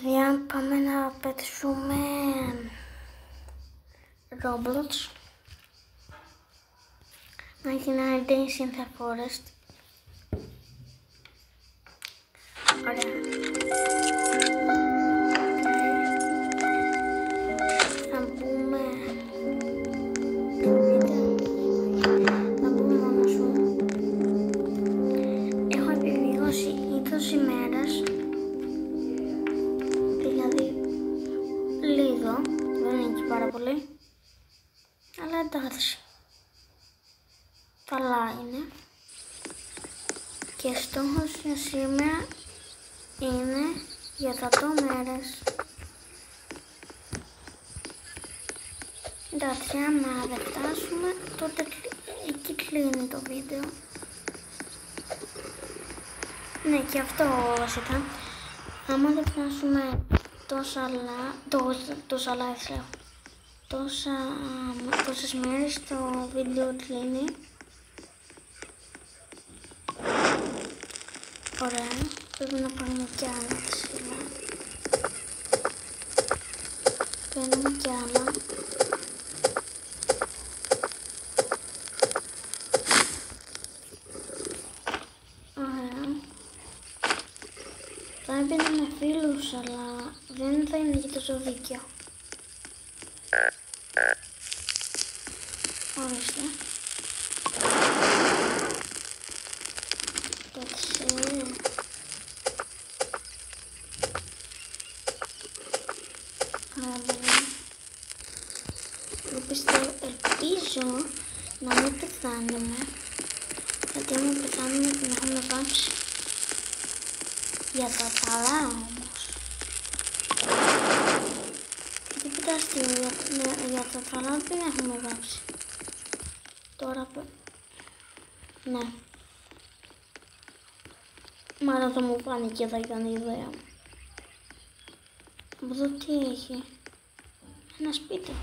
Παιδιά, πάμε να παίξουμε Roblox. 99 Days in the Forest. Ωραία. Θα μπούμε στο βίντεο. Θα μπούμε μόνο σου. Έχω επιβιώσει 20 ημέρες. Δηλαδή λίγο, δεν είναι και πάρα πολύ, αλλά εντάξει, καλά είναι. Και στόχος για σήμερα είναι για 100 μέρες. Εντάξει, άμα δεν φτάσουμε, τότε εκεί κλείνει το βίντεο. Ναι, και αυτό βασικά. Άμα δεν φτάσουμε τόσες μέρες, το βίντεο κλείνει. Ωραία, πρέπει να πάρουμε κι άλλα ξύλα. Παίρνουμε κι άλλα. Ωραία. Θα έπαιρνα με φίλους, αλλά δεν θα είναι και τόσο δίκαιο. Ορίστε. Εντάξει. Ελπίζω να μην πεθάνουμε. Γιατί άμα πεθάνουμε την έχουμε βάψει. Για τα καλά όμως. Τίποτα αστείο, για τα καλά δεν έχουμε βάψει. Τώρα ναι. Μάλλον θα μου φάνηκε και θα ήταν ιδέα. Από εδώ τι έχει? Ένα σπίτι.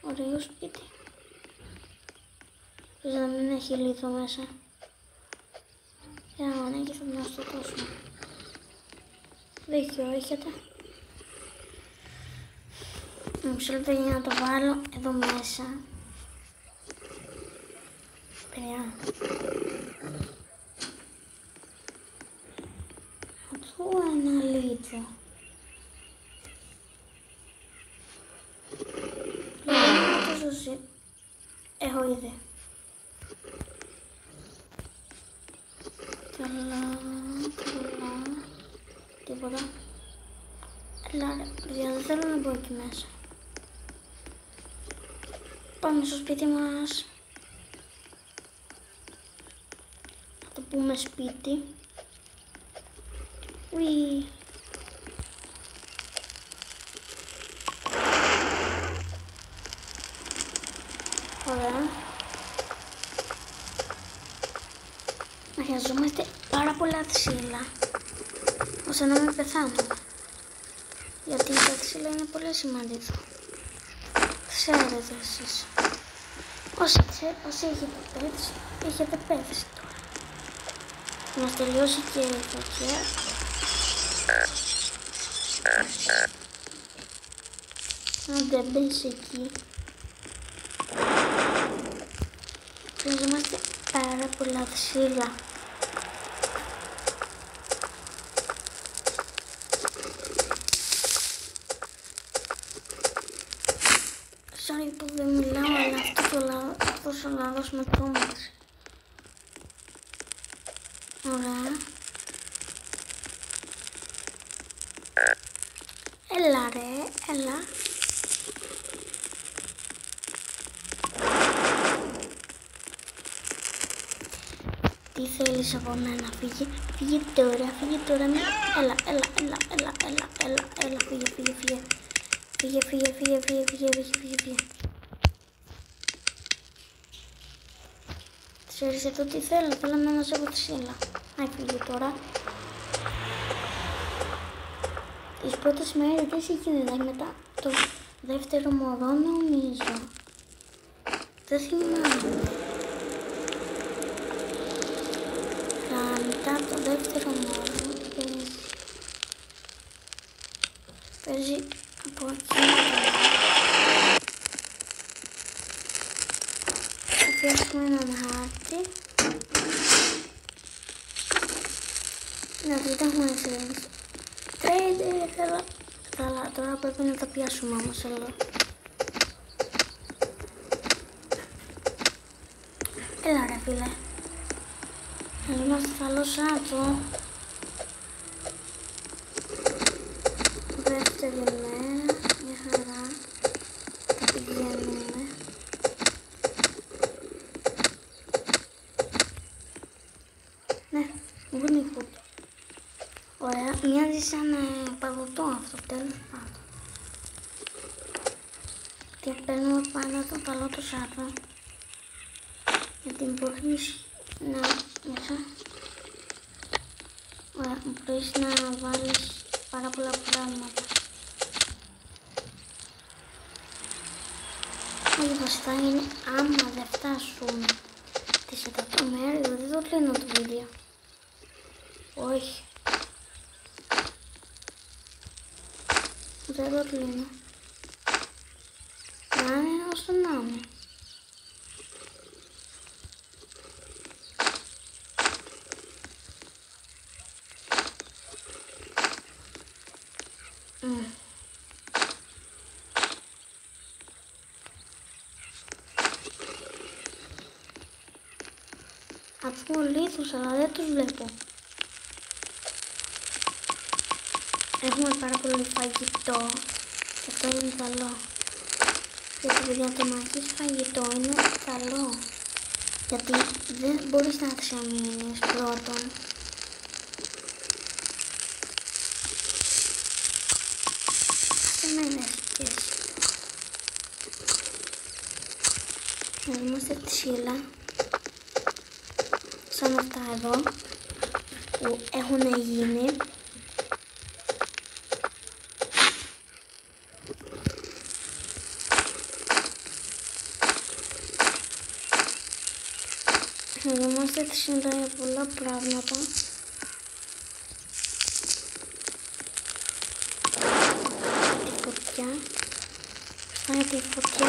Ωραίο σπίτι. Πρέπει να μην έχει λίθο μέσα. Αν έχει θα να στο τόσο. Δίκιο έχετε. Μισό λεπτό για να το βάλω εδώ μέσα. Παιδιά. Αυτό ένα λίθο. Έχω ήδη. Καλά. Τίποτα. Έλα ρε, παιδιά, δεν θέλω να μπω εκεί μέσα. Πάμε στο σπίτι μας. Θα το πούμε σπίτι. Ουι. Ωραία. Χρειαζόμαστε πάρα πολλά ξύλα, ώστε να μην πεθάνουμε. Γιατί τα ξύλα είναι πολύ σημαντικό. Ξέρετε εσείς. Όσοι έχετε πέθει τώρα. Να μας τελειώσει και η φωτιά. Αν δεν μπες εκεί. Χρειαζόμαστε πάρα πολλά ξύλα. Sorry που δεν μιλάω, αλλά αυτός ο λάδος με τρόμαξε. Ωραία. Έλα ρε, έλα. Τι θέλεις από μένα? Φύγε τώρα, ναι. Έλα, φύγε. Ξέρεις εδώ τι θέλω να μαζεύω ξύλα. Άι, φύγε τώρα. Τις πρώτες μέρες δεν είχε γίνει, μετά το δεύτερο μωρό νομίζω. Δεν θυμάμαι. Μετά το δεύτερο μωρό Παίζει από εκεί. Θα πιάσουμε έναν χάρτη. Να δείτε, έχουμε εξελίξει. Καλά, τώρα πρέπει να τα πιάσουμε όμως εδώ. Έλα ρε φίλε. Να είμαστε καλό σάτο. Δεύτερη μέρα, μια χαρά. Τα πηγαίνουμε. Ναι, βγουν οι φούτοι. Ωραία, μοιάζει σαν παγωτό αυτό, τέλος πάντων. Και παίρνουμε πάνω το καλό το σάτο. Γιατί μπορείς να... Ωραία, μπορείς να βάλεις πάρα πολλά πράγματα. Όχι, βασικά είναι άμα δεν φτάσουν τις 100 μέρες, δεν το κλείνω το βίντεο. Όχι. Δεν το κλείνω. Να είναι όσο να είναι. Ακούω λίθους, αλλά δεν τους βλέπω. Έχουμε πάρα πολύ φαγητό και αυτό είναι καλό. Γιατί παιδιά, το να έχεις φαγητό είναι καλό. Γιατί δεν μπορείς να ξεμείνεις πρώτον. Άσε με ενέργειες. Να είμαστε ξύλα. Σαν αυτά εδώ που έχουν γίνει. Χρειαζόμαστε τη συνδέα για πολλά πράγματα. Τη φωτιά. Φτάνει τη φωτιά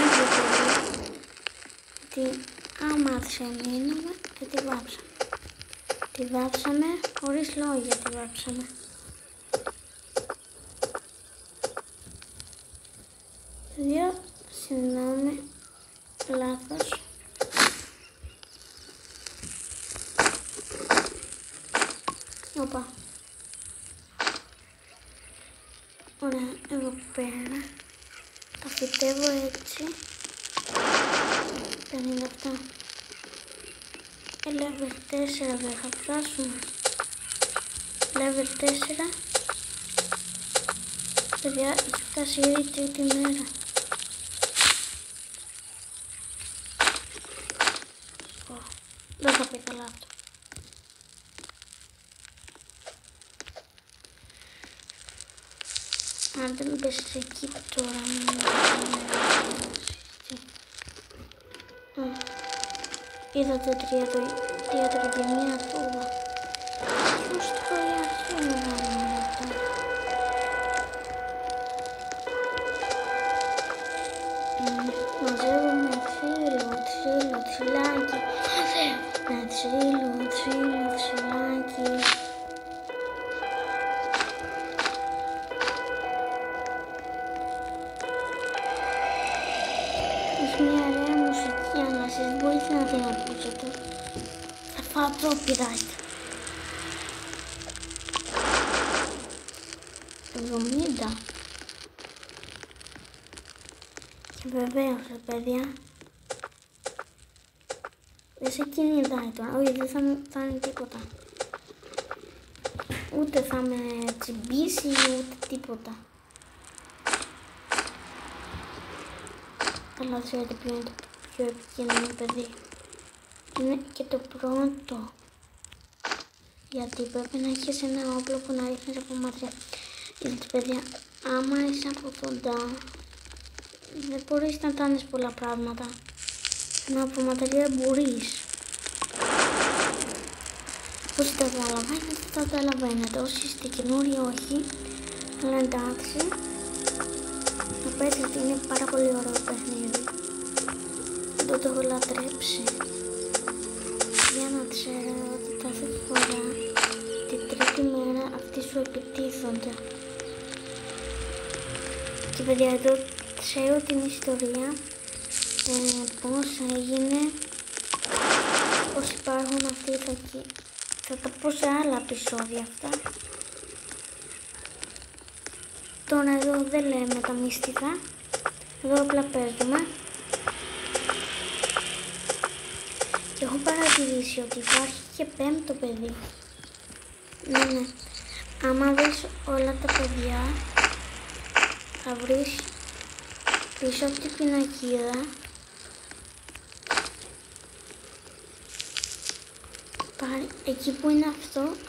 γιατί άμα ξεμείνουμε και τη βάψαμε. Τη βάψαμε χωρίς λόγια, τη βάψαμε. Δύο, συγγνώμη, λάθος. Οπα. Ωραία, εδώ πέρα. Τα φυτεύω έτσι. 57. Level 4 δεν θα φτάσουμε. Level 4. Παιδιά, έχει φτάσει ήδη τρίτη μέρα. Δεν θα πει καλά αυτό. Αν δεν μπες εκεί τώρα, είδατε 31 φούβα. Ποιος τρώει αυτό μεγάλο αυτό. Μαζεύουμε ξύλάκι. Με ξυλάκι. Έχει μια ωραία μουσική, αλλά εσείς μπορείτε να την ακούσετε. Θα φάω copyright. 70. Και βεβαίως, παιδιά, δεν σε κυνηγάει τώρα. Όχι, δεν θα μου κάνει τίποτα. Ούτε θα με τσιμπήσει, ούτε τίποτα. Αλλά ξέρετε ποιο είναι το πιο επικίνδυνο παιδί. Είναι και το πρώτο. Γιατί πρέπει να έχεις ένα όπλο που να ρίχνεις από μακριά. Γιατί παιδιά, άμα είσαι από κοντά, δεν μπορείς να κάνεις πολλά πράγματα. Ενώ από μακριά μπορείς. Όσοι τα καταλαβαίνετε, Όσοι είστε καινούριοι, όχι. Αλλά εντάξει. πες ότι είναι πάρα πολύ ωραίο παιχνίδι. Δεν το έχω λατρέψει. Για να ξέρω ότι κάθε φορά την τρίτη μέρα αυτοί σου επιτίθονται. Και παιδιά, εδώ ξέρω την ιστορία, πώς έγινε, πώς υπάρχουν αυτοί, θα τα πω σε άλλα επεισόδια αυτά. Τώρα εδώ δεν λέμε τα μυστικά, εδώ απλά παίζουμε. Και έχω παρατηρήσει ότι υπάρχει και πέμπτο παιδί. Ναι. Άμα δεις όλα τα παιδιά, θα βρεις πίσω από την πινακίδα εκεί που είναι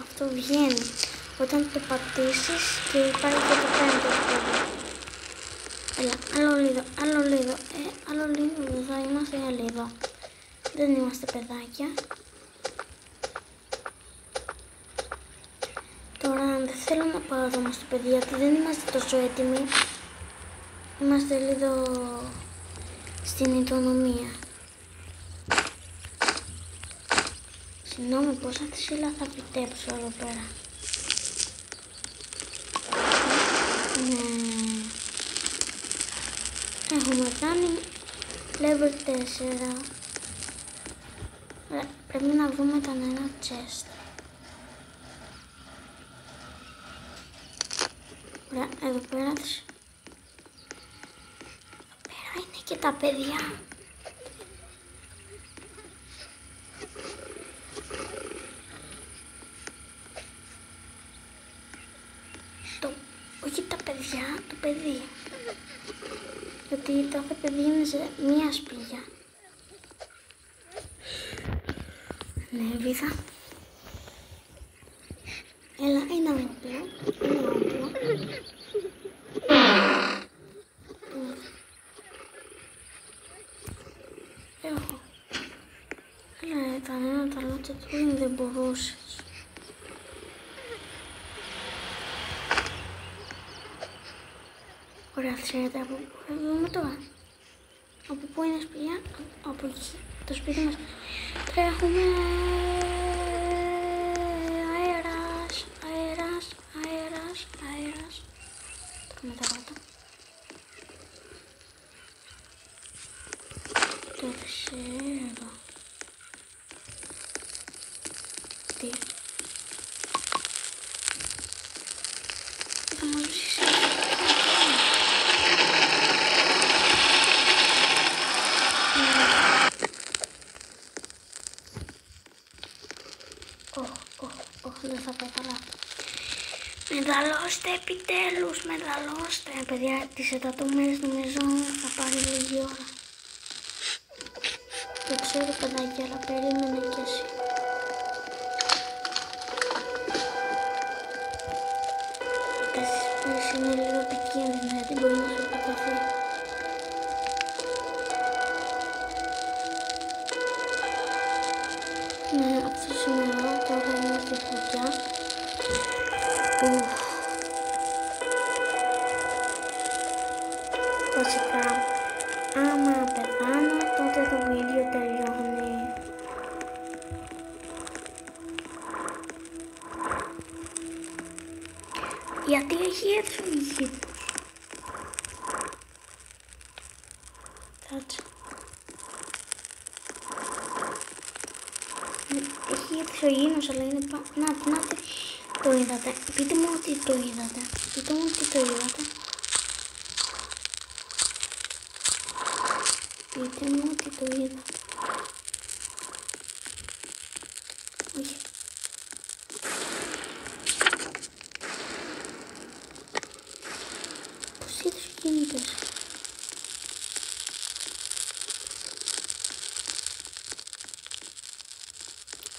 αυτό βγαίνει. Όταν το πατήσεις και υπάρχει και το πέμπτο παιδί. Έλα, άλλο λίγο, δεν θα είμαστε άλλοι εδώ. Δεν είμαστε παιδάκια. Τώρα δεν θέλω να πάω εδώ στο παιδί, γιατί δεν είμαστε τόσο έτοιμοι. Είμαστε λίγο στην οικονομία. Συγγνώμη, πόσα ξύλα θα φυτέψω εδώ πέρα. Ναι. Έχουμε κάνει level 4. Πρέπει να βρούμε κανένα chest. Ωραία, εδώ πέρα είναι και τα παιδιά. Όχι τα παιδιά, το παιδί. Γιατί κάθε παιδί είναι σε μία σπηλιά. Ναι, βίδα. Έλα, ένα όπλο. Έχω. Έλα, ήταν ένα ταλότσο του που δεν μπορούσες. Ωραία, ξέρετε από πού θα δούμε τώρα. Από πού είναι η σπηλιά, από εκεί, το σπίτι μας. Τρέχουμε. Αέρας. Τρέχουμε τα κάτω. Το ξέρω. Τι. Θα μας ζήσει. Δεν θα πάει καλά. Μεγαλώστε επιτέλους, μεγαλώστε. Παιδιά, τις 100 μέρες νομίζω θα πάρει λίγη ώρα. Το ξέρω παιδάκι, αλλά περίμενε κι εσύ. Αυτές τις μέρες είναι λίγο επικίνδυνα, γιατί μπορεί να σου επιτεθεί. Ναι, αυτό σήμερα τώρα είναι στη φωτιά. Βασικά, άμα πεθάνω, τότε το βίντεο τελειώνει. Γιατί έχει έρθει η γη του. Κάτσε. Έχει έρθει ο γήινος, αλλά είναι να, το είδατε. Πείτε μου ότι το είδατε. Πείτε μου ότι το είδατε. Πείτε μου ότι το είδατε. Όχι. Πώς είδες ο κινητές.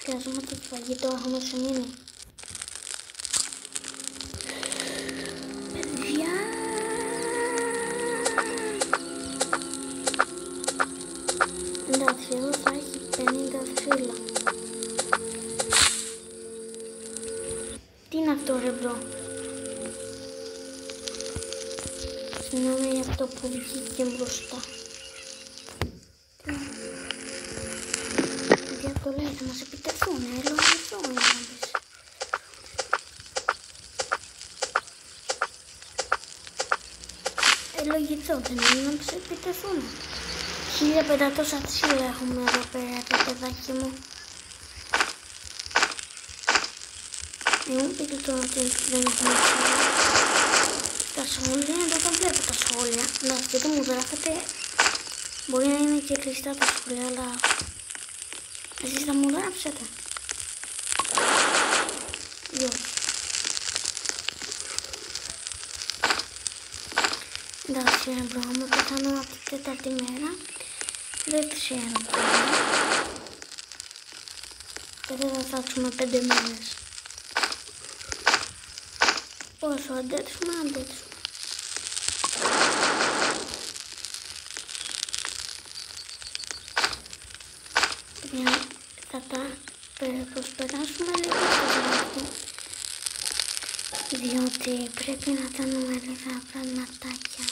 Χρειαζόμαστε το φαγητό, έχουμε σου μείνει. Εντάξει, εδώ θα έχει 50 φύλλα. Τι είναι αυτό ρε μπρο. Συγγνώμη για αυτό που βγήκε μπροστά. Γιατί αυτό λέει θα μας επιτεθούν, λογικό είναι να πεις. Λογικό δεν είναι να μας επιτεθούν. 1500 ξύλα έχουμε εδώ πέρα, το παιδάκι μου. Μην μου πείτε τώρα ότι δεν έχουμε σχόλια. Τα σχόλια, εδώ τα βλέπω τα σχόλια. Να δείτε μου γράφετε. Μπορεί να είναι και κλειστά τα σχόλια, αλλά εσείς θα μου γράψετε. Γεια. Εντάξει, μπράβο, πεθάνω από την τέταρτη μέρα. Δεν ξέρω. Και δεν θα φτάσουμε 5 μέρες. Όσο αντέξουμε, αντέξουμε. Θα τα προσπεράσουμε λίγο στο γράφο. Διότι πρέπει να κάνουμε λίγα πραγματάκια.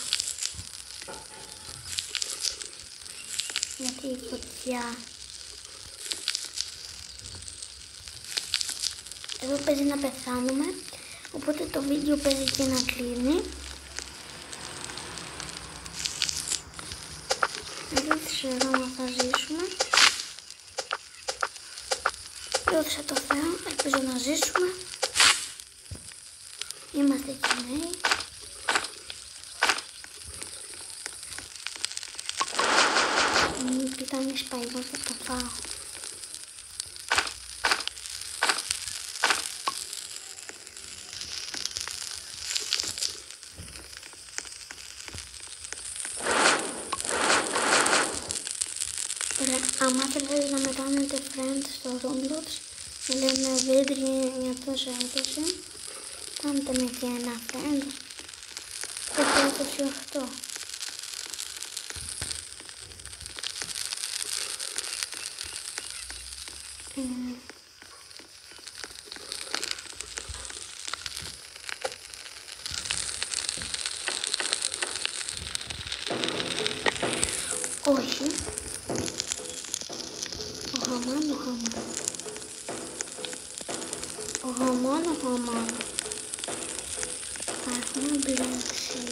Γιατί η φωτιά εδώ παίζει να πεθάνουμε, οπότε το βίντεο παίζει και να κλείνει. Δεν ξέρω αν θα ζήσουμε. Δόξα τω Θεώ, ελπίζω να ζήσουμε. Είμαστε και νέοι. Μην κοιτάνε σπαϊγό και το φάω. Άμα θέλετε να με κάνετε friend στο Roblox, με λέμε Vidri920, κάντε με και ένα friend. Το 28. Όχι. Χαμάν. Έχουμε μπλέξει.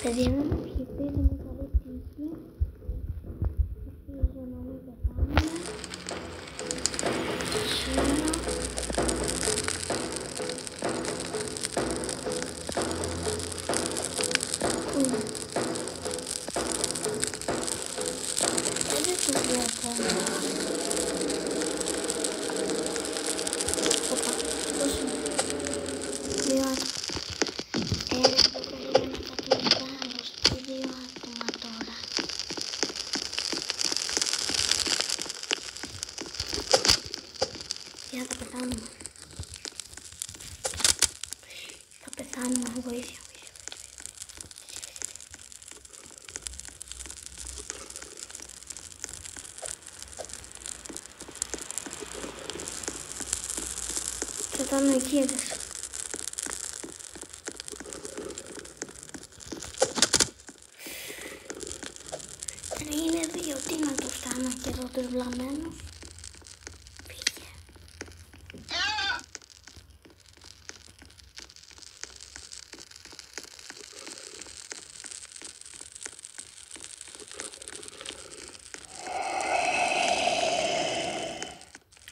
Παιδιά να μου ευχηθείτε με καλή τύχη. Ελπίζω να μην πεθάνουμε. Σήμερα. Δεν το βλέπω. Θα πεθάνουμε, βοήθεια. Θα ήταν εκεί, είδες. Είναι 2, τι να το φτάνω και εδώ τους βλαμμένους. Πήγε.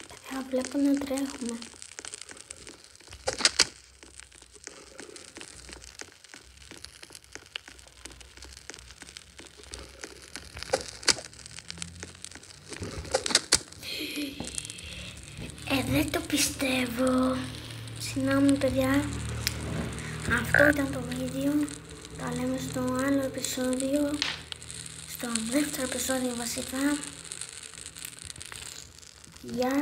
Παιδιά, βλέπω να τρέχουμε. Δεν το πιστεύω. Συγγνώμη παιδιά. Αυτό ήταν το βίντεο. Τα λέμε στο άλλο επεισόδιο. Στο δεύτερο επεισόδιο βασικά. Γεια.